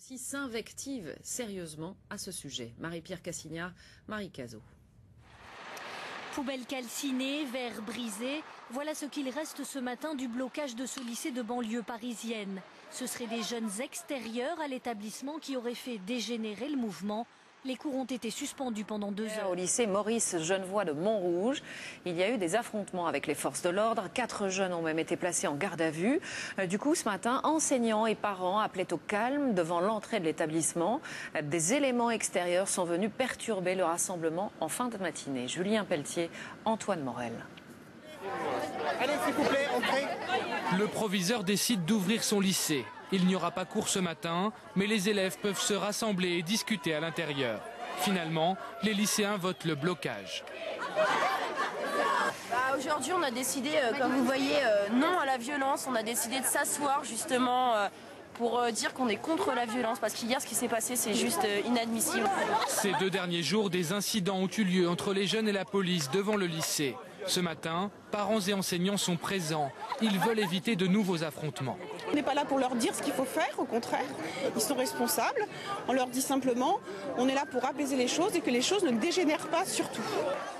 Bercy s'invective sérieusement à ce sujet. Marie-Pierre Cassignard, Marie Cazot. Poubelles calcinées, verres brisés, voilà ce qu'il reste ce matin du blocage de ce lycée de banlieue parisienne. Ce seraient des jeunes extérieurs à l'établissement qui auraient fait dégénérer le mouvement. Les cours ont été suspendus pendant 2 heures. Au lycée Maurice Genevoix de Montrouge, il y a eu des affrontements avec les forces de l'ordre. 4 jeunes ont même été placés en garde à vue. Du coup, ce matin, enseignants et parents appelaient au calme devant l'entrée de l'établissement. Des éléments extérieurs sont venus perturber le rassemblement en fin de matinée. Julien Pelletier, Antoine Morel. Allez, s'il vous plaît, entrez. Le proviseur décide d'ouvrir son lycée. Il n'y aura pas cours ce matin, mais les élèves peuvent se rassembler et discuter à l'intérieur. Finalement, les lycéens votent le blocage. Aujourd'hui, on a décidé, comme vous voyez, non à la violence. On a décidé de s'asseoir justement pour dire qu'on est contre la violence, parce qu'hier, ce qui s'est passé, c'est juste inadmissible. Ces 2 derniers jours, des incidents ont eu lieu entre les jeunes et la police devant le lycée. Ce matin, parents et enseignants sont présents. Ils veulent éviter de nouveaux affrontements. On n'est pas là pour leur dire ce qu'il faut faire, au contraire. Ils sont responsables. On leur dit simplement, on est là pour apaiser les choses et que les choses ne dégénèrent pas surtout.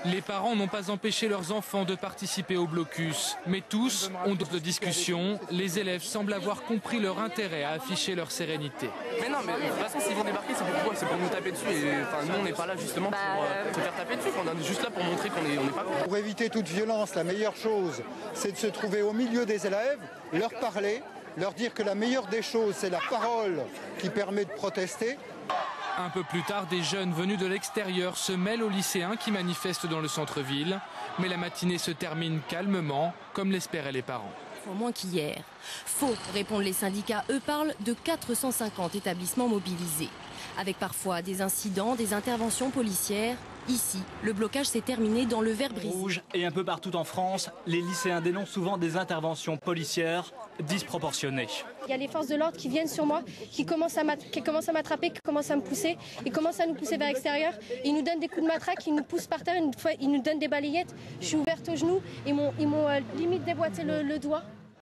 Les parents n'ont pas empêché leurs enfants de participer au blocus. Mais tous ont d'autres discussions. Les élèves semblent avoir compris leur intérêt à afficher leur sérénité. Mais non, mais de toute façon, s'ils vont débarquer, c'est pourquoi? C'est pour nous taper dessus. Et, nous, on n'est pas là justement pour se faire taper dessus. On est juste là pour montrer qu'on n'est pas contre. Pour éviter toute violence, la meilleure chose, c'est de se trouver au milieu des élèves, leur parler, leur dire que la meilleure des choses, c'est la parole qui permet de protester. Un peu plus tard, des jeunes venus de l'extérieur se mêlent aux lycéens qui manifestent dans le centre-ville. Mais la matinée se termine calmement, comme l'espéraient les parents. Moins qu'hier. Faux, répondent les syndicats. Eux parlent de 450 établissements mobilisés. Avec parfois des incidents, des interventions policières. Ici, le blocage s'est terminé dans le verre brisé. Rouge et un peu partout en France, les lycéens dénoncent souvent des interventions policières disproportionnées. Il y a les forces de l'ordre qui viennent sur moi, qui commencent à m'attraper, qui commencent à me pousser. Ils commencent à nous pousser vers l'extérieur. Ils nous donnent des coups de matraque, ils nous poussent par terre, ils nous donnent des balayettes. Je suis ouverte aux genoux, ils m'ont limite déboîté le doigt.